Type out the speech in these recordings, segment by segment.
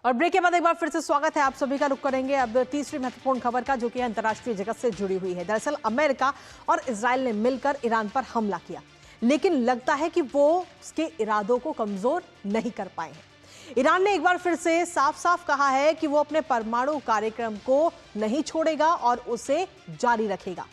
और ब्रेक के बाद एक बार फिर से स्वागत है आप सभी का। रुक करेंगे अब तीसरी महत्वपूर्ण खबर का, जो कि अंतर्राष्ट्रीय जगत से जुड़ी हुई है। दरअसल अमेरिका और इजराइल ने मिलकर ईरान पर हमला किया, लेकिन लगता है कि वो उसके इरादों को कमजोर नहीं कर पाए हैं। ईरान ने एक बार फिर से साफ साफ कहा है कि वो अपने परमाणु कार्यक्रम को नहीं छोड़ेगा और उसे जारी रखेगा।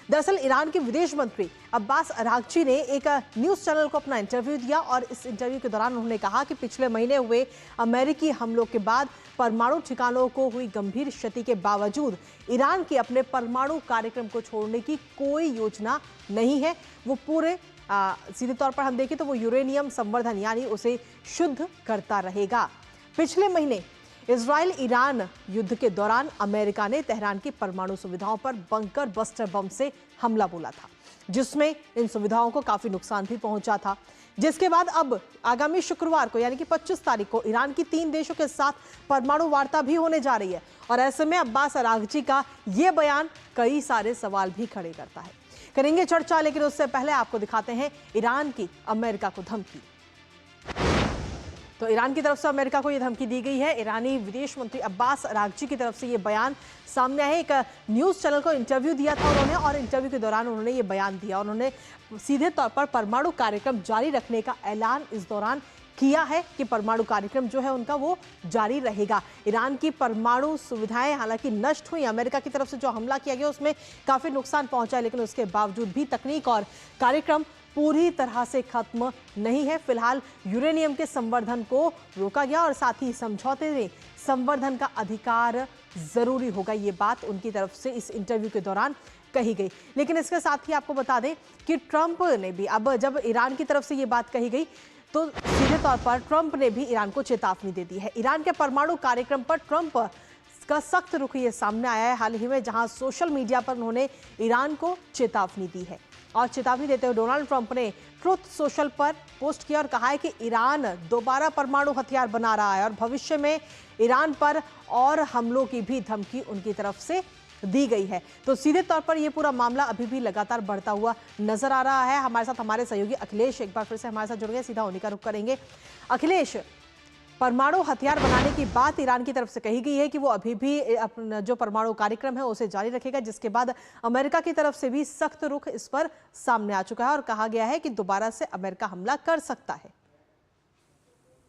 दरअसल ईरान के विदेश मंत्री अब्बास अरागची ने एक न्यूज चैनल को अपना इंटरव्यू दिया और इस इंटरव्यू के दौरान उन्होंने कहा कि पिछले महीने हुए अमेरिकी हमलों के बाद परमाणु ठिकानों को हुई गंभीर क्षति के बावजूद ईरान की अपने परमाणु कार्यक्रम को छोड़ने की कोई योजना नहीं है। वो पूरे सीधे तौर पर हम देखें तो वो यूरेनियम संवर्धन यानी उसे शुद्ध करता रहेगा। पिछले महीने इजराइल ईरान युद्ध के दौरान अमेरिका ने तेहरान की परमाणु सुविधाओं पर बंकर बस्टर बम से हमला बोला था, जिसमें इन सुविधाओं को काफी नुकसान भी पहुंचा था। जिसके बाद अब आगामी शुक्रवार को यानी कि 25 तारीख को ईरान की 3 देशों के साथ परमाणु वार्ता भी होने जा रही है। और ऐसे में अब्बास अरागची का यह बयान कई सारे सवाल भी खड़े करता है। करेंगे चर्चा, लेकिन उससे पहले आपको दिखाते हैं ईरान की अमेरिका को धमकी। तो ईरान की तरफ से अमेरिका को यह धमकी दी गई है। ईरानी विदेश मंत्री अब्बास अरागची की तरफ से यह बयान सामने आया। एक न्यूज चैनल को इंटरव्यू दिया था उन्होंने, और इंटरव्यू के दौरान उन्होंने ये बयान दिया। उन्होंने सीधे तौर पर परमाणु कार्यक्रम जारी रखने का ऐलान इस दौरान किया है कि परमाणु कार्यक्रम जो है उनका वो जारी रहेगा। ईरान की परमाणु सुविधाएं हालांकि नष्ट हुई, अमेरिका की तरफ से जो हमला किया गया उसमें काफी नुकसान पहुंचा, लेकिन उसके बावजूद भी तकनीक और कार्यक्रम पूरी तरह से खत्म नहीं है। फिलहाल यूरेनियम के संवर्धन को रोका गया और साथ ही समझौते में संवर्धन का अधिकार जरूरी होगा, ये बात उनकी तरफ से इस इंटरव्यू के दौरान कही गई। लेकिन इसके साथ ही आपको बता दें कि ट्रंप ने भी, अब जब ईरान की तरफ से ये बात कही गई तो सीधे तौर पर ट्रंप ने भी ईरान को चेतावनी दे दी है। ईरान के परमाणु कार्यक्रम पर ट्रंप का सख्त रुख ये सामने आया है हाल ही में, जहां सोशल मीडिया पर उन्होंने ईरान को चेतावनी दी है। और चेतावनी देते हुए डोनाल्ड ट्रंप ने ट्रुथ सोशल पर पोस्ट किया और कहा है कि ईरान दोबारा परमाणु हथियार बना रहा है और भविष्य में ईरान पर और हमलों की भी धमकी उनकी तरफ से दी गई है। तो सीधे तौर पर यह पूरा मामला अभी भी लगातार बढ़ता हुआ नजर आ रहा है। हमारे साथ हमारे सहयोगी अखिलेश एक बार फिर से हमारे साथ जुड़ गए, सीधा उन्हीं का रुख करेंगे। अखिलेश, परमाणु हथियार बनाने की बात ईरान की तरफ से कही गई है कि वो अभी भी अपना जो परमाणु कार्यक्रम है उसे जारी रखेगा, जिसके बाद अमेरिका की तरफ से भी सख्त रुख इस पर सामने आ चुका है और कहा गया है कि दोबारा से अमेरिका हमला कर सकता है।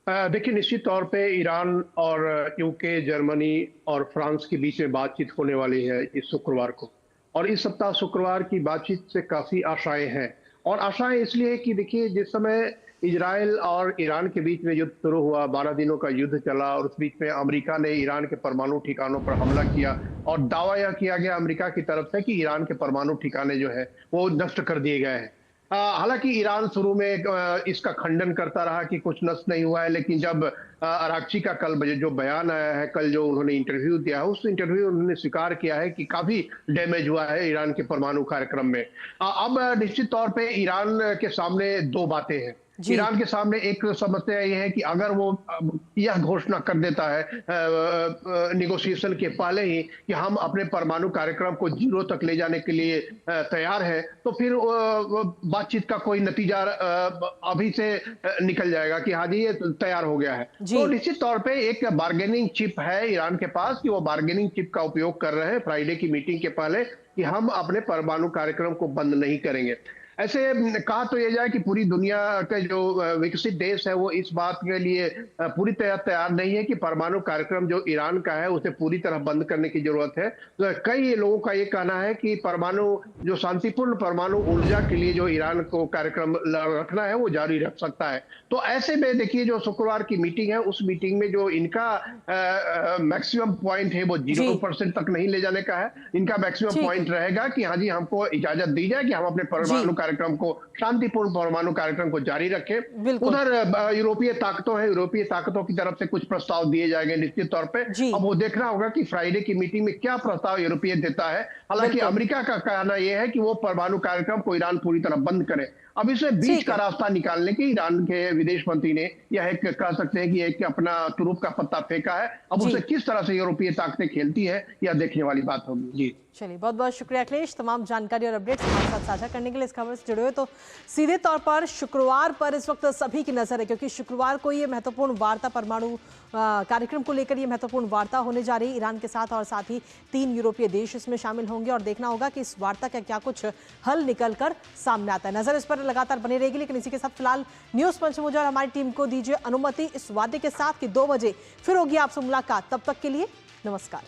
देखिए, निश्चित तौर पे ईरान और यूके, जर्मनी और फ्रांस के बीच में बातचीत होने वाली है इस शुक्रवार को, और इस सप्ताह शुक्रवार की बातचीत से काफी आशाएं हैं। और आशाएं इसलिए कि देखिए, जिस समय इजराइल और ईरान के बीच में युद्ध शुरू हुआ, 12 दिनों का युद्ध चला, और उस बीच में अमेरिका ने ईरान के परमाणु ठिकानों पर हमला किया और दावा यह किया गया अमेरिका की तरफ से कि ईरान के परमाणु ठिकाने जो है वो नष्ट कर दिए गए हैं। हालांकि ईरान शुरू में इसका खंडन करता रहा कि कुछ नष्ट नहीं हुआ है, लेकिन जब अरागची का कल जो बयान आया है, कल जो उन्होंने इंटरव्यू दिया है, उस इंटरव्यू में उन्होंने स्वीकार किया है कि काफी डैमेज हुआ है ईरान के परमाणु कार्यक्रम में। अब निश्चित तौर पे ईरान के सामने दो बातें हैं। ईरान के सामने एक समस्या यह है कि अगर वो यह घोषणा कर देता है निगोशिएशन के पहले ही कि हम अपने परमाणु कार्यक्रम को 0 तक ले जाने के लिए तैयार है, तो फिर बातचीत का कोई नतीजा अभी से निकल जाएगा कि हाँ जी, ये तैयार हो गया है। तो निश्चित तौर पे एक बार्गेनिंग चिप है ईरान के पास कि वो बार्गेनिंग चिप का उपयोग कर रहे हैं फ्राइडे की मीटिंग के पहले कि हम अपने परमाणु कार्यक्रम को बंद नहीं करेंगे। ऐसे कहा तो यह जाए कि पूरी दुनिया के जो विकसित देश है वो इस बात के लिए पूरी तरह तैयार नहीं है कि परमाणु कार्यक्रम जो ईरान का है उसे पूरी तरह बंद करने की जरूरत है। तो कई लोगों का ये कहना है कि परमाणु जो शांतिपूर्ण परमाणु ऊर्जा के लिए जो ईरान को कार्यक्रम रखना है वो जारी रख सकता है। तो ऐसे में देखिए, जो शुक्रवार की मीटिंग है उस मीटिंग में जो इनका मैक्सिमम पॉइंट है वो 0% तक नहीं ले जाने का है। इनका मैक्सिमम पॉइंट रहेगा कि हाँ जी, हमको इजाजत दी जाए कि हम अपने परमाणु कार्यक्रम को, शांतिपूर्ण परमाणु कार्यक्रम को जारी रखें। उधर यूरोपीय ताकतों है, यूरोपीय ताकतों की तरफ से कुछ प्रस्ताव दिए जाएंगे निश्चित तौर पे। अब वो देखना होगा कि फ्राइडे की मीटिंग में क्या प्रस्ताव यूरोपीय देता है। हालांकि अमेरिका का कहना यह है कि वो परमाणु कार्यक्रम को ईरान पूरी तरह बंद करे। अब इसे बीच ठीक का है। रास्ता निकालने की ईरान के विदेश मंत्री ने यह एक कह सकते हैं कि एक अपना तुरुप का पत्ता फेंका है। अब जी उसे किस तरह से यूरोपीय ताकतें खेलती है यह देखने वाली बात होगी। जी चलिए, बहुत बहुत शुक्रिया अखिलेश, तमाम जानकारी और अपडेट्स हमारे साथ साझा करने के लिए। इस खबर से जुड़े हुए तो सीधे तौर पर शुक्रवार पर इस वक्त सभी की नजर है, क्योंकि शुक्रवार को ये महत्वपूर्ण वार्ता, परमाणु कार्यक्रम को लेकर ये महत्वपूर्ण वार्ता होने जा रही है ईरान के साथ, और साथ ही 3 यूरोपीय देश इसमें शामिल होंगे, और देखना होगा कि इस वार्ता का क्या कुछ हल निकल कर सामने आता है। नजर इस पर लगातार बनी रहेगी, लेकिन इसी के साथ फिलहाल न्यूज पंचमुजा और हमारी टीम को दीजिए अनुमति इस वादे के साथ कि 2 बजे फिर होगी आपसे मुलाकात। तब तक के लिए नमस्कार।